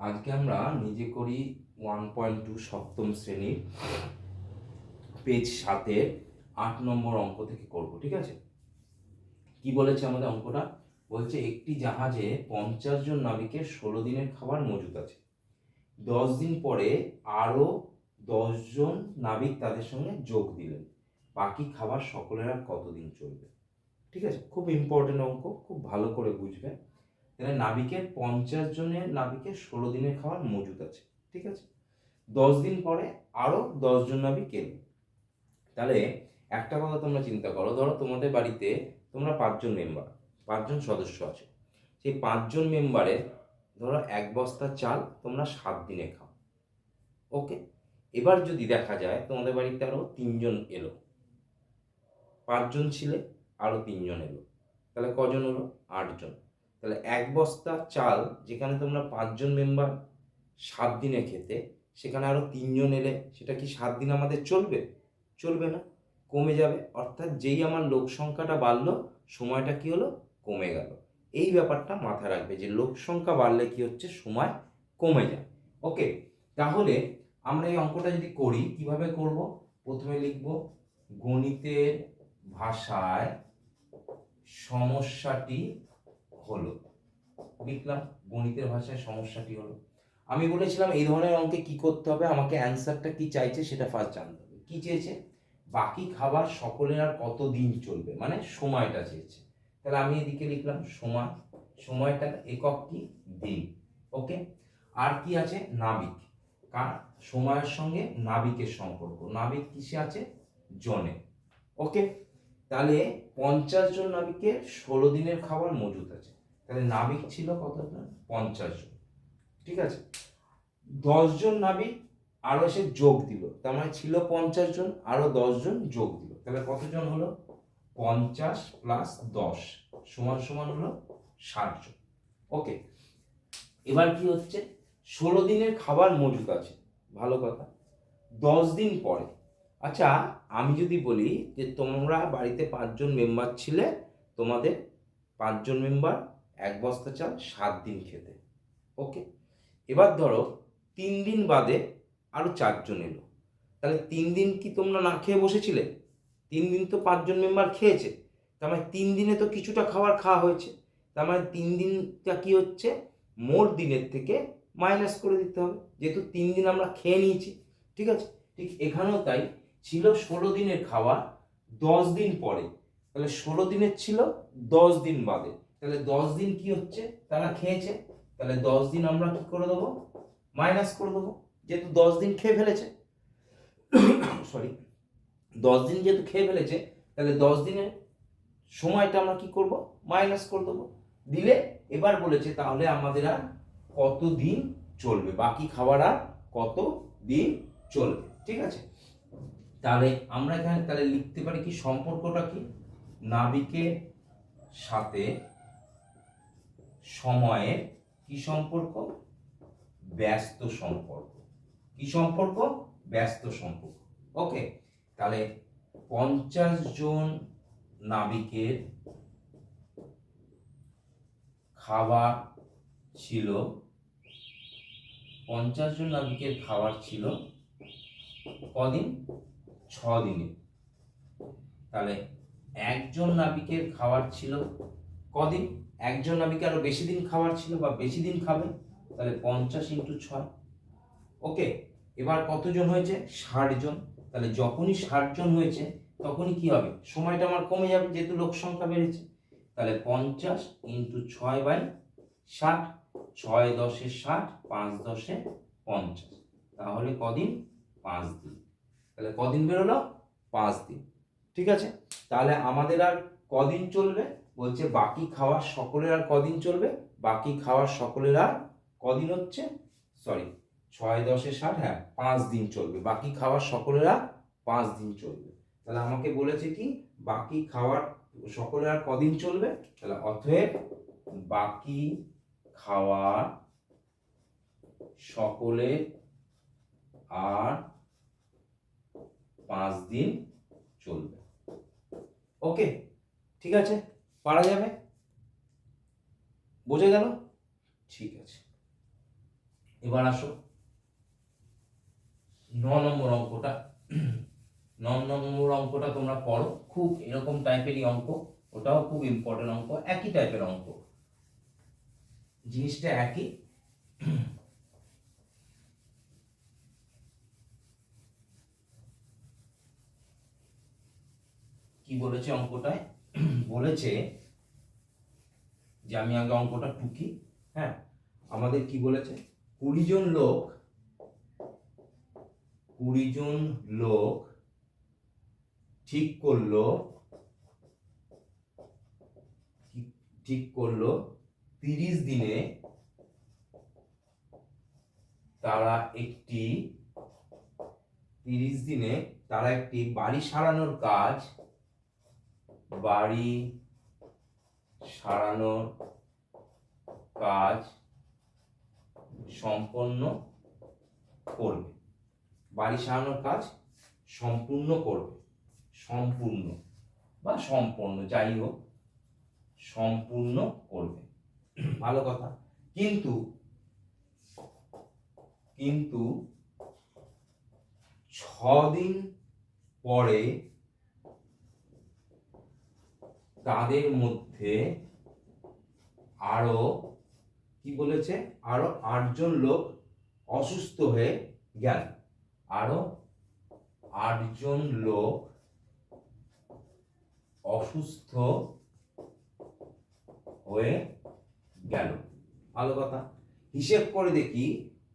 আজকে আমরা নিজে করি 1.2 সপ্তম শ্রেণীর পেজ 7-এর 8 নম্বর অঙ্ক থেকে করব। ঠিক আছে, কি বলেছে আমাদের অঙ্কটা? বলছে একটি জাহাজে 50 জন নাবিকের 16 দিনের খাবার মজুদ আছে। 10 দিন পরে আরো 10 জন নাবিক তাদের সঙ্গে যোগ দিলেন। বাকি খাবার সকলের আর কতদিন চলবে? ঠিক আছে, খুব ইম্পর্টেন্ট অঙ্ক, খুব ভালো করে বুঝবে। তাহলে নাবিকের 50 জনের নাবিকের 16 দিনের খাবার মজুদ আছে। ঠিক আছে, 10 দিন পরে আরো 10 জন নাবিক এলো। তাহলে একটা কথা তোমরা চিন্তা করো, ধরো তোমাদের বাড়িতে তোমরা 5 জন মেম্বার, 5 জন সদস্য আছে। সেই 5 জন মেম্বারের ধরো 1 বস্তা চাল তোমরা 7 দিনে খাও। ওকে, এবার যদি দেখা যায় তোমাদের বাড়িতে আরো 3 জন এলো, 5 জন ছিলে আরো 3 জন এলো, তাহলে কজন হলো? 8 জন। তাহলে 1 বস্তা চাল যেখানে তোমরা 5 জন মেম্বার 7 দিনে খেতে, সেখানে আরো 3 জন এলে সেটা কি 7 দিন আমাদের চলবে? চলবে না, কমে যাবে। অর্থাৎ যেই আমার লোক সংখ্যাটা বাড়লো, সময়টা কি হলো? কমে গেল। এই ব্যাপারটা মাথায় রাখবে যে লোক সংখ্যা বাড়লে কি হচ্ছে? সময় কমে যায়। ওকে, তাহলে আমরা এই অঙ্কটা যদি করি, কিভাবে করব? প্রথমে লিখব গণিতের ভাষায় সমস্যাটি হলো। লিখলাম গণিতের ভাষায় সমস্যাটি হলো। আমি বলেছিলাম এই ধরনের অঙ্কে কি করতে হবে, আমাকে অ্যান্সারটা কি চাইছে সেটা ফার্স্ট জানতে হবে। কি চেয়েছে? বাকি খাবার সকলের আর কত দিন চলবে, মানে সময়টা চেয়েছে। তাহলে আমি এদিকে লিখলাম সময়, সময়টা একক কি? দিন। ওকে, আর কি আছে? নাবিক। কার? সময়ের সঙ্গে নাবিকের সম্পর্ক। নাবিক কিসে আছে? জনে। ওকে, তাহলে 50 জন নাবিকের 16 দিনের খাবার মজুদ আছে। তাহলে নাবিক ছিল কতজন? 50 জন। ঠিক আছে, 10 জন নাবিক আরো এসে যোগ দিল, তার মানে ছিল 50 জন, আরো 10 জন যোগ দিল, তাহলে কতজন হলো? 50 প্লাস 10 সমান সমান হলো 60 জন। ওকে, এবার কি হচ্ছে? 16 দিনের খাবার মজুদ আছে, ভালো কথা। 10 দিন পরে, আচ্ছা আমি যদি বলি যে তোমরা বাড়িতে 5 জন মেম্বার ছিলে, তোমাদের 5 জন মেম্বার 1 বস্তা চাল 7 দিন খেতে। ওকে, এবার ধরো 3 দিন বাদে আরো 4 জন এলো, তাহলে 3 দিন কি তোমরা না খেয়ে বসেছিলে? 3 দিন তো 5 জন মেম্বার খেয়েছে, তার মানে 3 দিনে তো কিছুটা খাবার খাওয়া হয়েছে। তার মানে 3 দিনটা কি হচ্ছে? মোট দিনের থেকে মাইনাস করে দিতে হবে, যেহেতু 3 দিন আমরা খেয়ে নিয়েছি। ঠিক আছে, ঠিক এখানেও তাই, ছিল 16 দিনের খাবার 10 দিন পরে, তাহলে 16 দিনের ছিল 10 দিন বাদে, তাহলে 10 দিন কি হচ্ছে? তারা খেয়েছে, তাহলে 10 দিন আমরা কি করে দেবো? মাইনাস করে দেবো, যেহেতু 10 দিন খেয়ে ফেলেছে। সরি, 10 দিন যেহেতু খেয়ে ফেলেছে, তাহলে 10 দিনের সময়টা আমরা কি করব? মাইনাস করে দেবো। দিলে এবার বলেছে তাহলে আমাদের আর কত দিন চলবে, বাকি খাবার আর কত দিন চলবে। ঠিক আছে, তাহলে আমরা এখানে তাহলে লিখতে পারি কি? সম্পর্কটা কি? নাবিকের সাথে সময়ের কি সম্পর্ক? ব্যস্ত সম্পর্ক। কি সম্পর্ক? ব্যস্ত সম্পর্ক। ওকে, তাহলে 50 জন নাবিকের খাবার ছিল, 50 জন নাবিকের খাবার ছিল কদিন? 6 দিনে। তাহলে একজন নাবিকের খাবার ছিল কদিন? একজন নাবিকের আরো বেশি দিন খাবার ছিল বা বেশি দিন খাবে, তাহলে 50 ইন্টু 6। ওকে, এবার কতজন হয়েছে? 60 জন। তাহলে যখনই 60 জন হয়েছে তখনই কি হবে? সময়টা আমার কমে যাবে, যেহেতু লোক সংখ্যা বেড়েছে। তাহলে 50 ইন্টু 6/60, 6 10 60, 5 10 50, তাহলে কদিন? 5 দিন। তাহলে কদিন বেরোলো? 5 দিন। ঠিক আছে, তাহলে আমাদের আর কদিন চলবে? বলছে বাকি খাওয়ার সকলের আর কদিন চলবে? বাকি খাওয়ার সকলের আর কদিন হচ্ছে? সরি, 6 10 60, হ্যাঁ 5 দিন চলবে। বাকি খাওয়ার সকলের আর 5 দিন চলবে। তাহলে আমাকে বলেছে কি? বাকি খাওয়ার সকলের আর কদিন চলবে? তাহলে অতএব বাকি খাওয়ার সকলের আর 5 দিন চলবে। ওকে, ঠিক আছে, পারা যাবে? বোঝা গেল? ঠিক আছে। এবার আসো 9 নম্বর অঙ্কটা। 9 নম্বর অঙ্কটা তোমরা পড়ো, খুব এরকম টাইপেরই অঙ্ক, ওটাও খুব ইম্পর্টেন্ট অঙ্ক, একই টাইপের অঙ্ক, জিনিসটা একই। কি বলেছে অঙ্কটায়? বলেছে যে, আমি আগে অঙ্কটা টুকি, হ্যাঁ, আমাদের কি বলেছে, 20 জন লোক ঠিক করলো 30 দিনে তারা একটি বাড়ি সারানোর কাজ সম্পন্ন করবে। বাড়ি সারানোর কাজ সম্পূর্ণ করবে, সম্পূর্ণ বা সম্পন্ন যাই হোক, সম্পূর্ণ করবে, ভালো কথা। কিন্তু 6 দিন পরে তাদের মধ্যে আরো কি বলেছে, আরো 8 জন লোক অসুস্থ হয়ে গেল। আরো 8 জন লোক অসুস্থ হয়ে গেল, ভালো কথা। হিসেব করে দেখি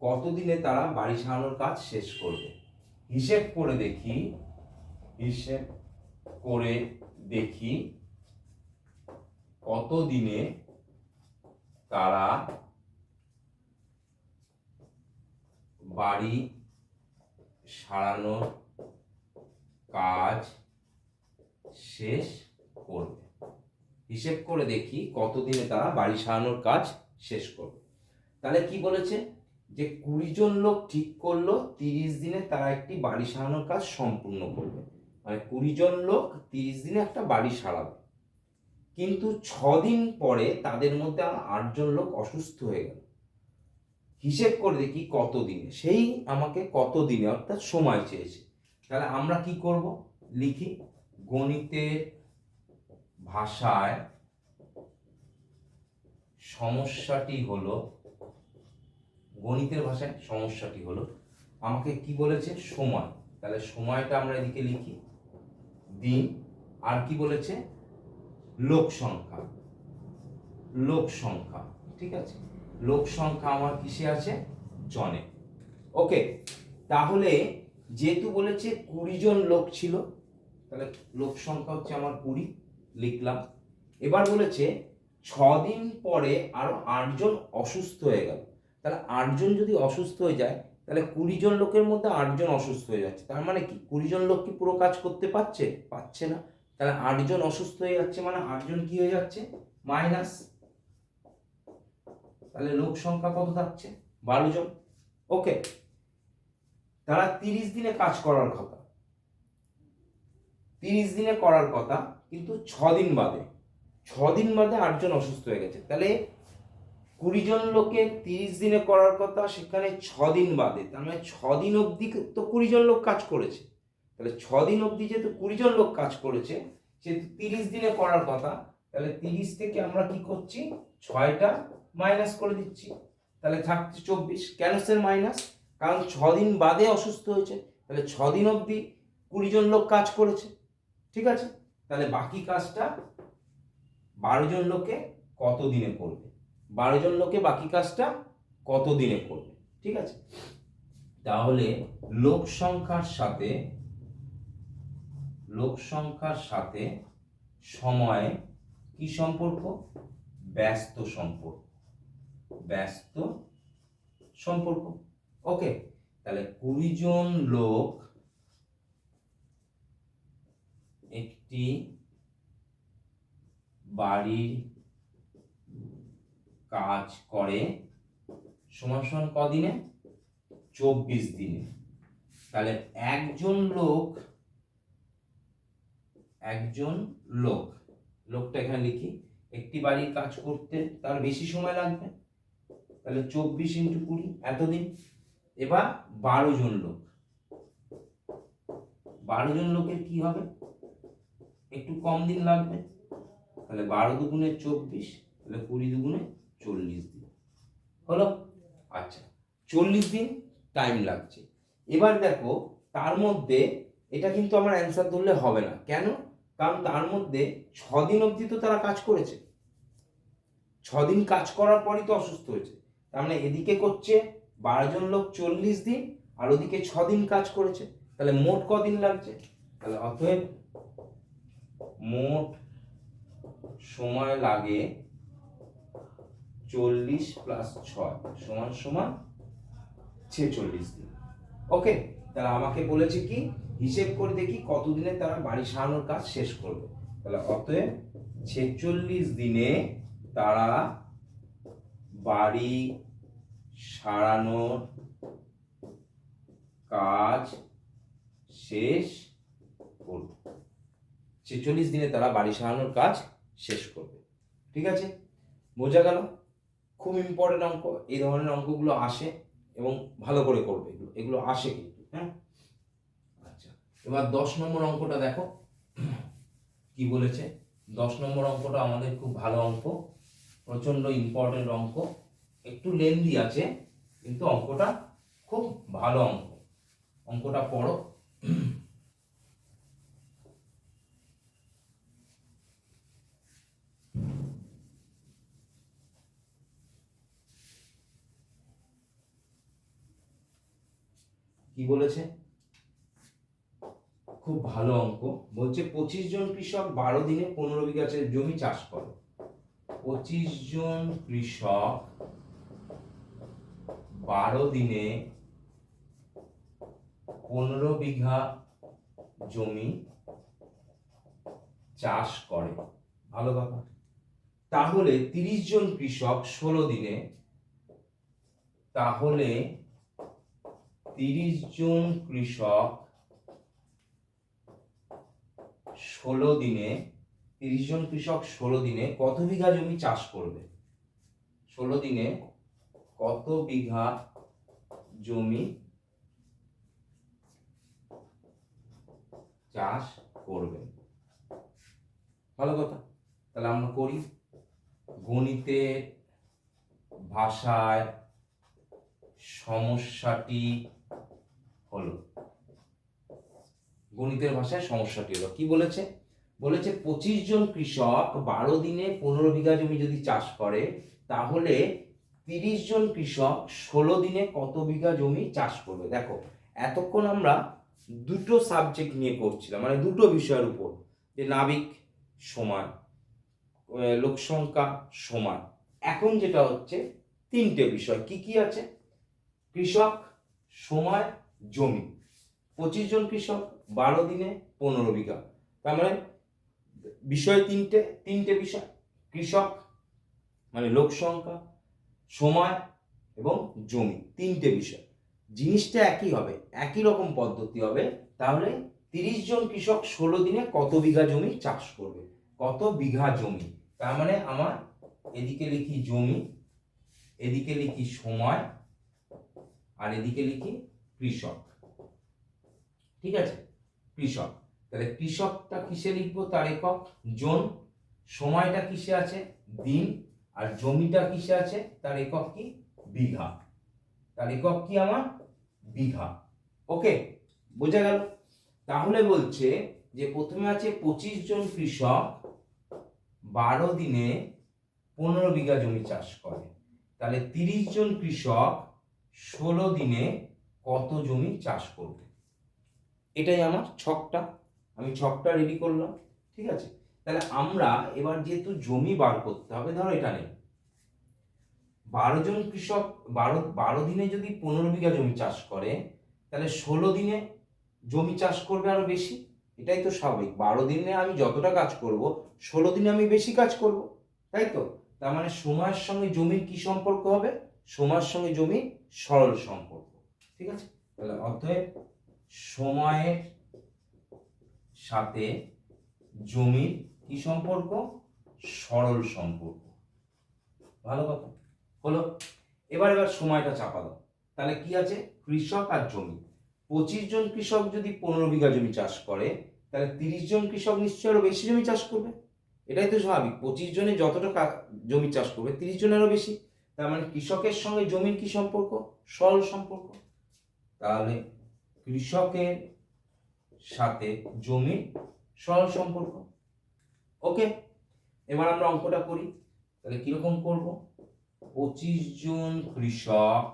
কতদিনে তারা বাড়ি সারানোর কাজ শেষ করবে। হিসেব করে দেখি কতদিনে তারা বাড়ি সারানোর কাজ শেষ করবে। হিসেব করে দেখি কতদিনে তারা বাড়ি সারানোর কাজ শেষ করবে। তাহলে কি বলেছে, যে 20 জন লোক ঠিক করলো 30 দিনে তারা একটি বাড়ি সারানোর কাজ সম্পূর্ণ করবে, মানে 20 জন লোক 30 দিনে একটা বাড়ি সারাবে, কিন্তু 6 দিন পরে তাদের মধ্যে আর 8 জন লোক অসুস্থ হয়ে গেল। হিসেব করে দেখি কত দিনে, সেই আমাকে কত দিনে অর্থাৎ সময় চেয়েছে। তাহলে আমরা কি করব, লিখি, গণিতের ভাষায় সমস্যাটি হলো আমাকে কি বলেছে, সময়। তাহলে সময়টা আমরা এদিকে লিখি, দিন, আর কি বলেছে, লোক সংখ্যা, ঠিক আছে, লোক সংখ্যা আমার কিসে আছে, জনে। ওকে, তাহলে যেহেতু বলেছে 20 জন লোক ছিল, তাহলে লোক সংখ্যা হচ্ছে আমার 20, লিখলাম। এবার বলেছে 6 দিন পরে আরো 8 জন অসুস্থ হয়ে গেল। তাহলে 8 জন যদি অসুস্থ হয়ে যায়, তাহলে 20 জন লোকের মধ্যে 8 জন অসুস্থ হয়ে যাচ্ছে, তার মানে কি 20 জন লোক কি পুরো কাজ করতে পারছে না। তাহলে 8 জন অসুস্থ হয়ে যাচ্ছে, মানে 8 জন কি হয়ে যাচ্ছে, মাইনাস। তাহলে লোক সংখ্যা কত থাকছে, 12 জন। ওকে, তারা 30 দিনে কাজ করার কথা, 30 দিনে করার কথা, কিন্তু 6 দিন বাদে 8 জন অসুস্থ হয়ে গেছে। তাহলে 20 জন লোকে 30 দিনে করার কথা, সেখানে 6 দিন বাদে, তার মানে 6 দিন অবধি তো 20 জন লোক কাজ করেছে। তাহলে 6 দিন অবধি যেহেতু 20 জন লোক কাজ করেছে, সেহেতু 30 দিনে করার কথা। তাহলে 30 থেকে আমরা কি করছি, 6টা মাইনাস করে দিচ্ছি, তাহলে থাকছে 24। কেন স্যার মাইনাস, কারণ 6 দিন বাদে অসুস্থ হয়েছে, তাহলে 6 দিন অবধি 20 জন লোক কাজ করেছে, ঠিক আছে। তাহলে বাকি কাজটা 12 জন লোকে কত দিনে করবে, 12 জন লোকে বাকি কাজটা কত দিনে করবে, ঠিক আছে। তাহলে লোক সংখ্যার সাথে সময় কি সম্পর্ক, ব্যস্ত সম্পর্ক। ওকে, তাহলে 20 জন লোক একটি বাড়ির কাজ করে সমান কদিনে, 24 দিনে। তাহলে একজন লোকটা এখানে লিখি, একটি বাড়ির কাজ করতে তার বেশি সময় লাগবে, তাহলে 24 ইন্টু 20 এতদিন। এবার 12 জন লোক, 12 জন লোকের কি হবে, একটু কম দিন লাগবে, তাহলে 12 দুগুণে 24, তাহলে 20 দুগুণে 40 দিন হলো। আচ্ছা, 40 দিন টাইম লাগছে। এবার দেখো তার মধ্যে, এটা কিন্তু আমার অ্যান্সার ধরলে হবে না, কেন? কারণ তার মধ্যে 6 দিন অবধি তো তারা কাজ করেছে, 6 দিন কাজ করার পরই তো অসুস্থ হয়েছে। তার মানে এদিকে করছে 12 জন লোক 40 দিন, আর ওদিকে 6 দিন কাজ করেছে, তাহলে মোট কদিন লাগছে? তাহলে অতএব মোট সময় লাগে 40 প্লাস 6 সমান সমান 46 দিন। ওকে, তাহলে আমাকে বলেছে কি, হিসেব করে দেখি কতদিনে তারা বাড়ি সারানোর কাজ শেষ করবে। তাহলে অতএব 46 দিনে তারা বাড়ি সারানোর কাজ শেষ করবে। 46 দিনে তারা বাড়ি সারানোর কাজ শেষ করবে। ঠিক আছে, বোঝা গেল? খুব ইম্পর্টেন্ট অঙ্ক, এই ধরনের অঙ্কগুলো আসে এবং ভালো করে করবে, এগুলো আসে কিন্তু। হ্যাঁ, আচ্ছা, এবার 10 নম্বর অঙ্কটা দেখো কি বলেছে। 10 নম্বর অঙ্কটা আমাদের খুব ভালো অঙ্ক, প্রচন্ড ইম্পর্টেন্ট অঙ্ক, একটু লেন্দি আছে কিন্তু অঙ্কটা খুব ভালো অঙ্ক। অঙ্কটা পড়ো। কি বলেছে, খুব ভালো অঙ্ক। বলছে 25 জন কৃষক 12 দিনে 15 বিঘা জমি চাষ করে। 25 জন কৃষক 12 দিনে 15 বিঘা জমি চাষ করে, ভালো ব্যাপার। তাহলে 30 জন কৃষক 16 দিনে, তাহলে 30 জন কৃষক 16 দিনে, 30 জন কৃষক 16 দিনে কত বিঘা জমি চাষ করবে? 16 দিনে কত বিঘা জমি চাষ করবে, ভালো কথা। তাহলে আমরা করি, গণিতের ভাষায় সমস্যাটি হলো, গণিতের ভাষায় সমস্যাটি হলো কি বলেছে, বলেছে 25 জন কৃষক 12 দিনে 15 বিঘা জমি যদি চাষ করে, তাহলে 30 জন কৃষক 16 দিনে কত বিঘা জমি চাষ করবে। দেখো এতক্ষণ আমরা দুটো সাবজেক্ট নিয়ে করছিলাম, মানে দুটো বিষয়ের উপর, যে নাবিক সমান, লোকসংখ্যা সমান। এখন যেটা হচ্ছে তিনটে বিষয়, কি কি আছে? কৃষক, সময়, জমি। 25 জন কৃষক 12 দিনে 15 বিঘা, তার মানে বিষয় তিনটে বিষয়, কৃষক মানে লোক সংখ্যা, সময় এবং জমি, তিনটে বিষয়। জিনিসটা একই হবে, একই রকম পদ্ধতি হবে। তাহলে 30 জন কৃষক 16 দিনে কত বিঘা জমি চাষ করবে, কত বিঘা জমি। তার মানে আমার এদিকে লিখি জমি, এদিকে লিখি সময়, আর এদিকে লিখি কৃষক। ঠিক আছে, কৃষক। তাহলে কৃষকটা কিসে লিখবো, তার একক জন, সময়টা কিসে আছে দিন, আর জমিটা কিসে আছে তার একক কি বিঘা, তার একক কি আমার বিঘা। ওকে, বোঝা গেল? তাহলে বলছে যে প্রথমে আছে 25 জন কৃষক 12 দিনে 15 বিঘা জমি চাষ করে, তাহলে 30 জন কৃষক 16 দিনে কত জমি চাষ করবে। এটাই আমার ছকটা, আমি ছকটা রেডি করলাম। ঠিক আছে, তাহলে আমরা এবার যেহেতু জমি বার করতে হবে, ধরো এটা নেই, 12 জন কৃষক 12 দিনে যদি 15 বিঘা জমি চাষ করে, তাহলে 16 দিনে জমি চাষ করবে আরো বেশি। এটাই তো স্বাভাবিক, 12 দিনে আমি যতটা কাজ করব 16 দিনে আমি বেশি কাজ করব, তাই তো? তার মানে সময়ের সঙ্গে জমির কি সম্পর্ক হবে, সময়ের সঙ্গে জমির সরল সম্পর্ক। ঠিক আছে, তাহলে অতএব সময়ের সাথে জমির কি সম্পর্ক, সরল সম্পর্ক, ভালো কথা হলো। এবার সময়টা চাপা দাও, তাহলে কি আছে, কৃষক আর জমি। 25 জন কৃষক যদি 15 বিঘা জমি চাষ করে, তাহলে 30 জন কৃষক নিশ্চয়ই আরো বেশি জমি চাষ করবে। এটাই তো স্বাভাবিক, 25 জনে যতটা জমি চাষ করবে 30 জনেরও বেশি। তার মানে কৃষকের সঙ্গে জমির কি সম্পর্ক, সরল সম্পর্ক। তাহলে কৃষকের সাথে জমির সরল সম্পর্ক। ওকে, এবার আমরা অঙ্কটা করি। তাহলে কিরকম করব, 25 জন কৃষক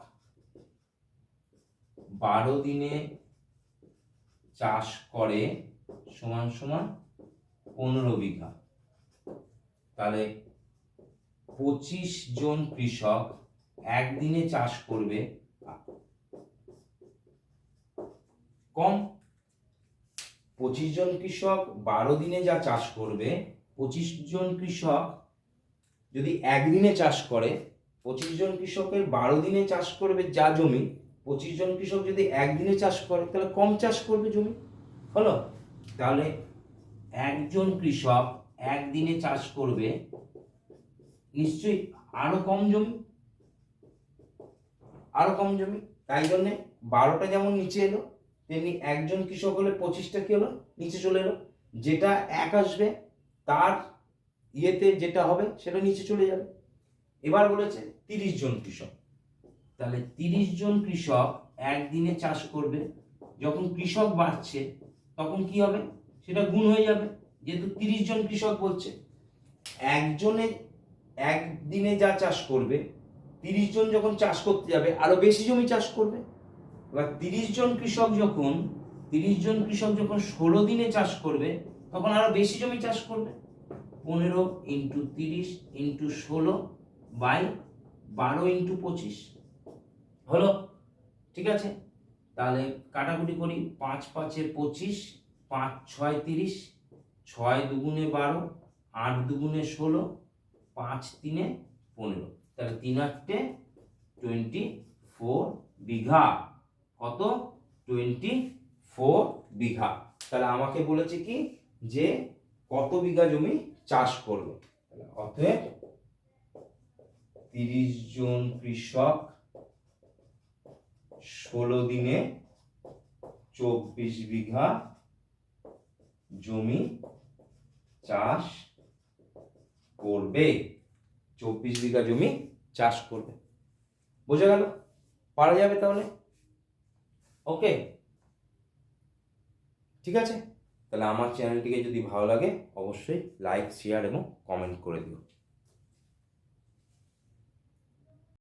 12 দিনে চাষ করে সমান সমান 15 বিঘা। তাহলে 25 জন কৃষক একদিনে চাষ করবে কম। 25 জন কৃষক 12 দিনে যা চাষ করবে, 25 জন কৃষক যদি একদিনে চাষ করে, 25 জন কৃষকের 12 দিনে চাষ করবে যা জমি, 25 জন কৃষক যদি একদিনে চাষ করে তাহলে কম চাষ করবে জমি। হলো, তাহলে একজন কৃষক একদিনে চাষ করবে নিশ্চয়ই আরো কম জমি, আরো কম জমি। তাই জন্যে 12টা যেমন নিচে এলো, তেমনি একজন কৃষক হলে 25টা কি হলো, নিচে চলে এলো। যেটা এক আসবে তার ইয়েতে যেটা হবে সেটা নিচে চলে যাবে। এবার বলেছে 30 জন কৃষক, তাহলে 30 জন কৃষক একদিনে চাষ করবে। যখন কৃষক বাড়ছে তখন কি হবে, সেটা গুণ হয়ে যাবে, যেহেতু 30 জন কৃষক বলছে। একজনে একদিনে যা চাষ করবে, 30 জন যখন চাষ করতে যাবে আরো বেশি জমি চাষ করবে। এবার 30 জন কৃষক যখন 16 দিনে চাষ করবে তখন আরো বেশি জমি চাষ করবে। 15 × 30 × 16 বাই 12 × 25 হলো, ঠিক আছে। তাহলে কাটাকুটি করি, 5 5 এ 25, 5 6 30, 6 2 12, 8 2 16, 5 3 15। তাহলে 3 8 24 বিঘা। কত, 24 বিঘা। তাহলে আমাকে বলেছে কি যে কত বিঘা জমি চাষ করবে। অতএব 30 জন কৃষক 16 দিনে 24 বিঘা জমি চাষ করবে। 24 বিঘা জমি চাষ করবে। বোঝা গেল? পারা যাবে তাহলে? ওকে, ঠিক আছে। তাহলে আমার চ্যানেলটিকে যদি ভালো লাগে অবশ্যই লাইক, শেয়ার এবং কমেন্ট করে দিও।